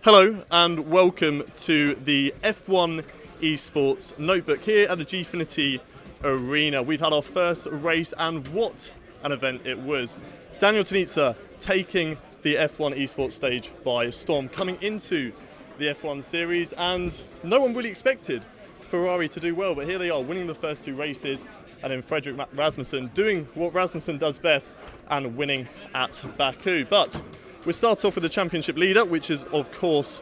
Hello and welcome to the F1 Esports Notebook here at the Gfinity Arena. We've had our first race and what an event it was. David Tonizza taking the F1 Esports stage by storm, coming into the F1 series, and no one really expected Ferrari to do well, but here they are winning the first two races, and then Frederick Rasmussen doing what Rasmussen does best and winning at Baku. But we'll start off with the championship leader, which is, of course,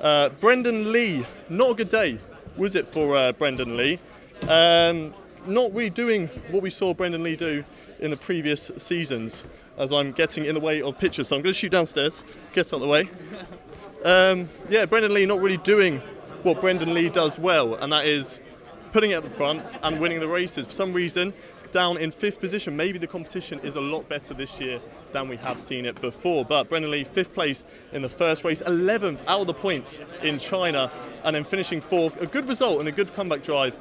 BRENDON Leigh. Not a good day, was it, for BRENDON Leigh? Not really doing what we saw BRENDON Leigh do in the previous seasons, as I'm getting in the way of pictures. So I'm going to shoot downstairs, get out of the way. BRENDON Leigh not really doing what BRENDON Leigh does well, and that is putting it at the front and winning the races. For some reason, down in 5th position. Maybe the competition is a lot better this year than we have seen it before. But BRENDON Leigh 5th place in the first race, 11th out of the points in China, and then finishing 4th. A good result and a good comeback drive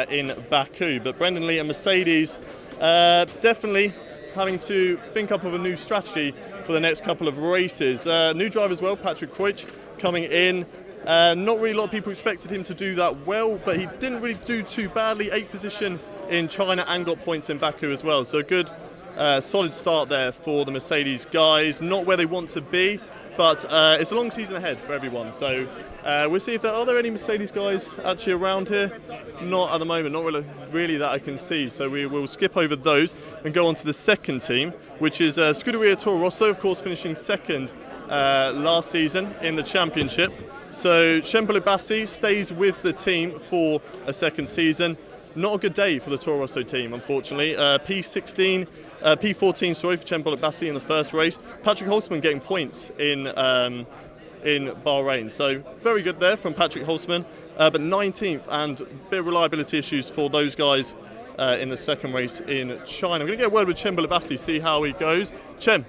in Baku. But BRENDON Leigh and Mercedes definitely having to think up of a new strategy for the next couple of races. New driver as well, Patrick Kuich, coming in. Not really a lot of people expected him to do that well, but he didn't really do too badly. 8th position in China and got points in Baku as well. So a good, solid start there for the Mercedes guys. Not where they want to be, but it's a long season ahead for everyone. So we'll see if are there any Mercedes guys actually around here. Not at the moment, not really that I can see. So we will skip over those and go on to the second team, which is Scuderia Toro Rosso, of course, finishing second last season in the championship. So Cembalo Bassi stays with the team for a second season. Not a good day for the Toro Rosso team, unfortunately. P14, for Cembalo Bassi in the first race. Patrick Holzman getting points in Bahrain. So very good there from Patrick Holzman, but 19th, and a bit of reliability issues for those guys in the second race in China. I'm going to get a word with Cembalo Bassi, see how he goes. Cem,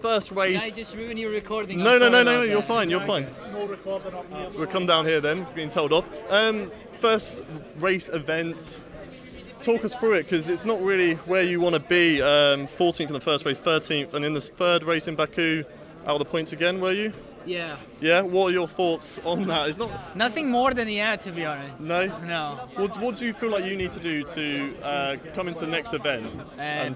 first race. Did I just ruin your recording? No, you're fine, you're fine. We'll come down here then, being told off. First race event, talk us through it, because it's not really where you want to be. 14th in the first race, 13th, and in the third race in Baku, out of the points again, were you? Yeah. Yeah, what are your thoughts on that? It's not nothing more than to be honest. No? No. What do you feel like you need to do to come into the next event?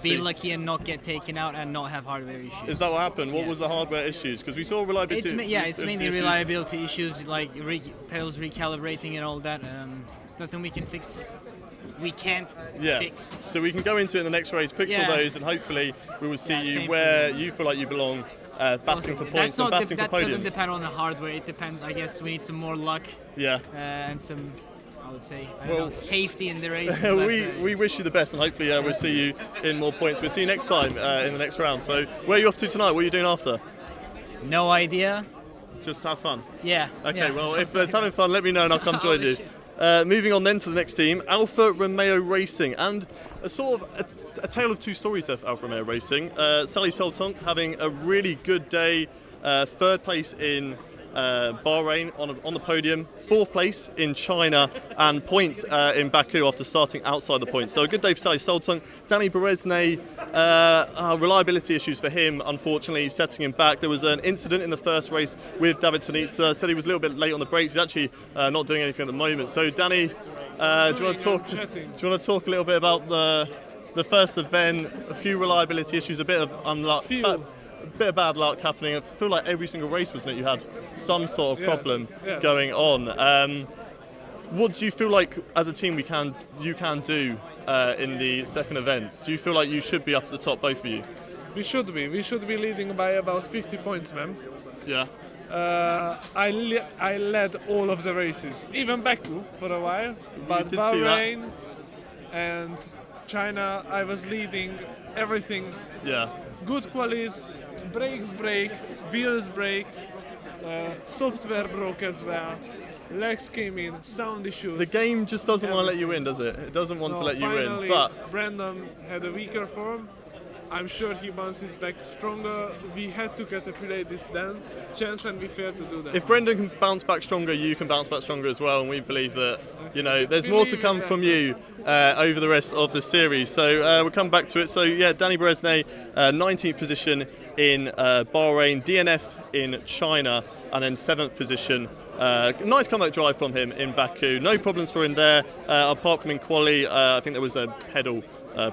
Be lucky and not get taken out and not have hardware issues. Is that what happened? What Yes. was the hardware issues? Because we saw reliability. It's mainly reliability issues, like pedals recalibrating and all that. It's nothing we can fix. We can't fix. So we can go into it in the next race, fix all those, and hopefully we will see you where you feel like you belong. Battling for points and battling for podiums. That doesn't depend on the hardware. It depends. I guess we need some more luck. Yeah. And some, I would say, safety in the race. we wish you the best, and hopefully we'll see you in more points. We'll see you next time in the next round. So where are you off to tonight? What are you doing after? No idea. Just have fun. Yeah. Okay. Yeah. Well, if there's having fun, let me know and I'll come join you. Moving on then to the next team, Alfa Romeo Racing, and a sort of a tale of two stories there for Alfa Romeo Racing. Sally Soltonk having a really good day, 3rd place in Bahrain on the podium, 4th place in China, and points in Baku after starting outside the points. So a good day for Sally Soltonk. Danny Berezne, reliability issues for him, unfortunately, setting him back. There was an incident in the first race with David Tonizza. Said he was a little bit late on the brakes. He's actually not doing anything at the moment. So Danny, do you want to talk a little bit about the first event? A few reliability issues, a bit of unluck. A bit of bad luck happening. I feel like every single race, wasn't it? You had some sort of problem going on. What do you feel like as a team you can do in the second event? Do you feel like you should be up at the top, both of you? We should be. We should be leading by about 50 points, man. Yeah. I led all of the races, even Baku for a while, but Bahrain and China, I was leading everything. Yeah. Good qualies, brakes break, wheels break, software broke as well, legs came in, sound issues. The game just doesn't want to let you in, does it? It doesn't want to let you in. But Brendon had a weaker form. I'm sure he bounces back stronger. We had to capitulate this chance, and we failed to do that. If Brendon can bounce back stronger, you can bounce back stronger as well, and we believe that there's more to come from you over the rest of the series. So we'll come back to it. So Danny Berezne, 19th position in Bahrain, DNF in China, and then 7th position. Nice comeback drive from him in Baku. No problems for him there, apart from in quali. I think there was a pedal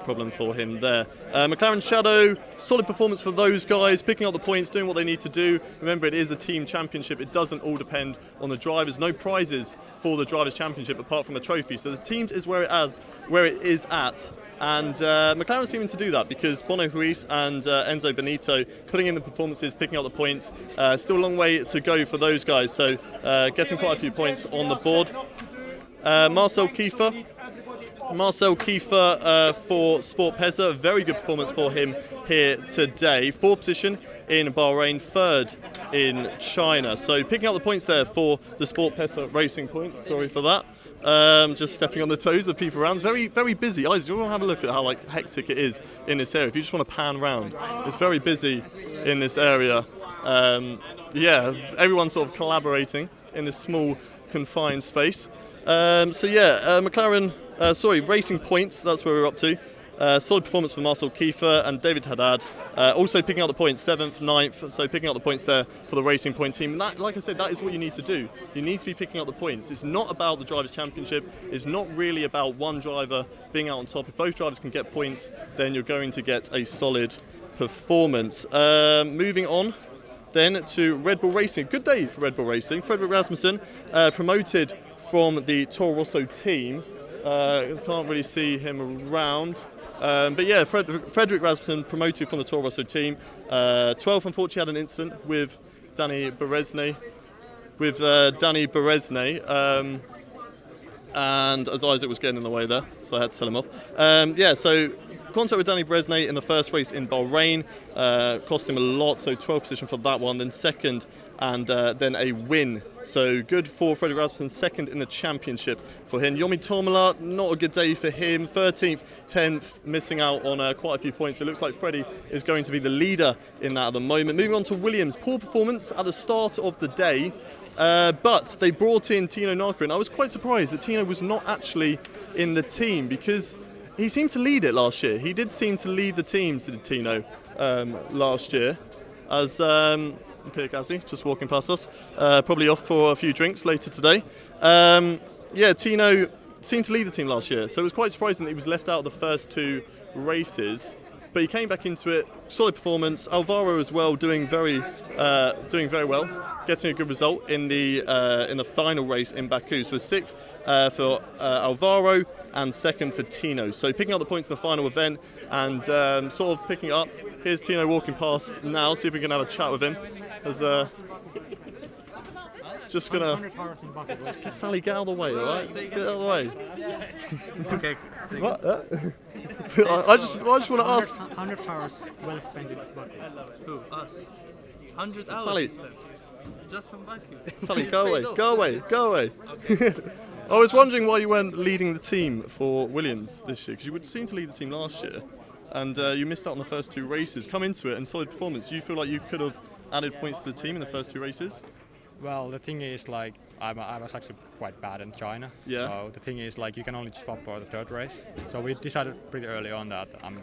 problem for him there. McLaren Shadow, solid performance for those guys, picking up the points, doing what they need to do. Remember, it is a team championship. It doesn't all depend on the drivers. No prizes for the Drivers' Championship apart from a trophy. So the teams is where it is at. And McLaren seeming to do that because Bono Ruiz and Enzo Benito putting in the performances, picking up the points. Still a long way to go for those guys. So getting quite a few points on the board. Marcel Kiefer for Sport Pesa, very good performance for him here today. 4th position in Bahrain, 3rd in China. So picking up the points there for the Sport Pesa Racing points. Sorry for that. Just stepping on the toes of people around. It's very, very busy. Guys, do you want to have a look at how hectic it is in this area? If you just want to pan around, it's very busy in this area. Everyone's sort of collaborating in this small, confined space. McLaren. Racing points, that's where we're up to. Solid performance for Marcel Kiefer and David Haddad. Also picking up the points, 7th, 9th, so picking up the points there for the Racing Point team. And that, like I said, that is what you need to do. You need to be picking up the points. It's not about the Drivers' Championship. It's not really about one driver being out on top. If both drivers can get points, then you're going to get a solid performance. Moving on then to Red Bull Racing. Good day for Red Bull Racing. Fredrik Rasmussen promoted from the Toro Rosso team. Can't really see him around. Fredrik Rasmussen promoted from the Toro Rosso team. 12th, unfortunately, had an incident with Danny Berezne. And as Isaac was getting in the way there, so I had to tell him off. So contact with Danny Berezne in the first race in Bahrain. Cost him a lot, so 12th position for that one, then 2nd, and then a win. So good for Fredrik Rasmussen, 2nd in the championship for him. Yomi Tomala, not a good day for him. 13th, 10th, missing out on quite a few points. It looks like Freddie is going to be the leader in that at the moment. Moving on to Williams, poor performance at the start of the day. But they brought in Tino Narkerin. I was quite surprised that Tino was not actually in the team because he seemed to lead it last year. He did seem to lead the teams, did Tino, last year. As Pierre Gasly, just walking past us, probably off for a few drinks later today. Tino seemed to lead the team last year, so it was quite surprising that he was left out of the first 2 races. But he came back into it, solid performance. Alvaro as well, doing very well, getting a good result in the final race in Baku. So 6th for Alvaro and 2nd for Tino. So picking up the points in the final event and sort of picking up. Here's Tino walking past now. See if we can have a chat with him. Just gonna. Sally, get out of the way, all right? Get out of the way. Okay. What? I just want to ask. 100 hours well spent in Baku. Who? Us. 100 hours. Sally. Just from Baku. Sally, go away. Okay. I was wondering why you weren't leading the team for Williams this year, because you would seem to lead the team last year, and you missed out on the first 2 races. Come into it and solid performance. Do you feel like you could have added points to the team in the first 2 races? Well, the thing is, I was actually quite bad in China. Yeah. So the thing is, you can only swap for the 3rd race. So we decided pretty early on that I'm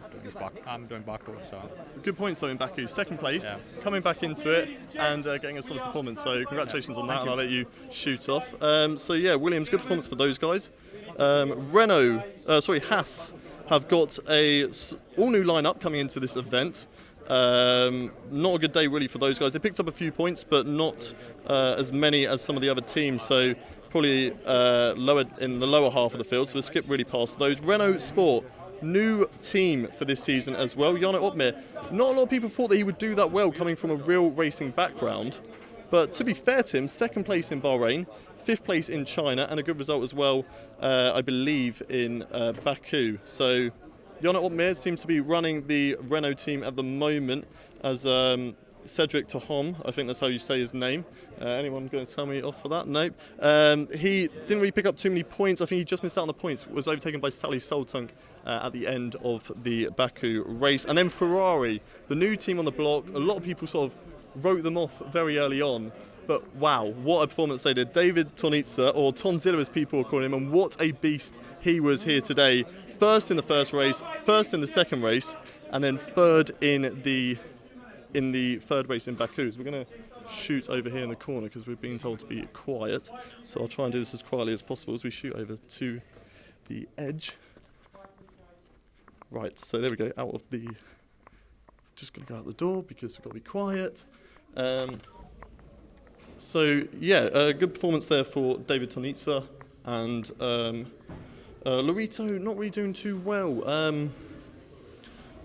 doing Baku. So good points though in Baku. 2nd place, coming back into it and getting a solid performance. So congratulations on that, and I'll let you shoot off. Williams, good performance for those guys. Haas have got a all new lineup coming into this event. Not a good day really for those guys. They picked up a few points, but not as many as some of the other teams. So probably lower in the lower half of the field. So we'll skip really past those. Renault Sport, new team for this season as well. Jarno Opmeer. Not a lot of people thought that he would do that well coming from a real racing background. But to be fair to him, 2nd place in Bahrain, 5th place in China, and a good result as well, I believe, in Baku. So Jarno Opmeer seems to be running the Renault team at the moment as Cedric Tahom, I think that's how you say his name. Anyone going to tell me off for that? Nope. He didn't really pick up too many points. I think he just missed out on the points. Was overtaken by Sally Soltung at the end of the Baku race. And then Ferrari, the new team on the block. A lot of people sort of wrote them off very early on. But wow, what a performance they did. David Tonizza, or Tonzilla as people are calling him, and what a beast he was here today. 1st in the first race, 1st in the 2nd race, and then 3rd in the in the third race in Baku. So we're going to shoot over here in the corner because we're being told to be quiet. So I'll try and do this as quietly as possible as we shoot over to the edge. Right, so there we go, out of the... Just going to go out the door because we've got to be quiet. So, yeah, good performance there for David Tonizza. And Lorito not really doing too well.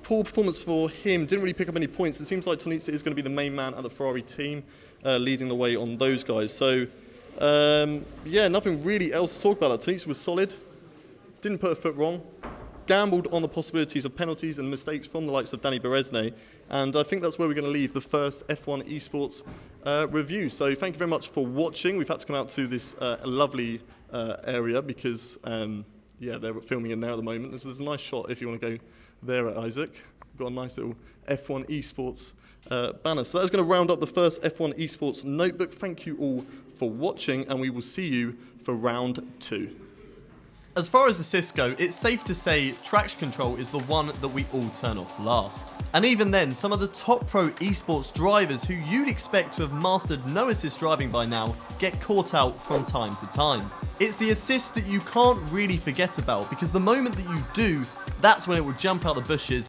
Poor performance for him, didn't really pick up any points. It seems like Tonizza is going to be the main man at the Ferrari team, leading the way on those guys. So, yeah, nothing really else to talk about. Tonizza was solid, didn't put a foot wrong, gambled on the possibilities of penalties and mistakes from the likes of Danny Berezne, and I think that's where we're going to leave the first F1 Esports review. So thank you very much for watching. We've had to come out to this lovely area because, yeah, they're filming in there at the moment. There's a nice shot if you want to go there at Isaac. We've got a nice little F1 Esports banner. So that's going to round up the first F1 Esports notebook. Thank you all for watching, and we will see you for round 2. As far as assists go, it's safe to say traction control is the one that we all turn off last. And even then, some of the top pro esports drivers who you'd expect to have mastered no assist driving by now get caught out from time to time. It's the assist that you can't really forget about, because the moment that you do, that's when it will jump out the bushes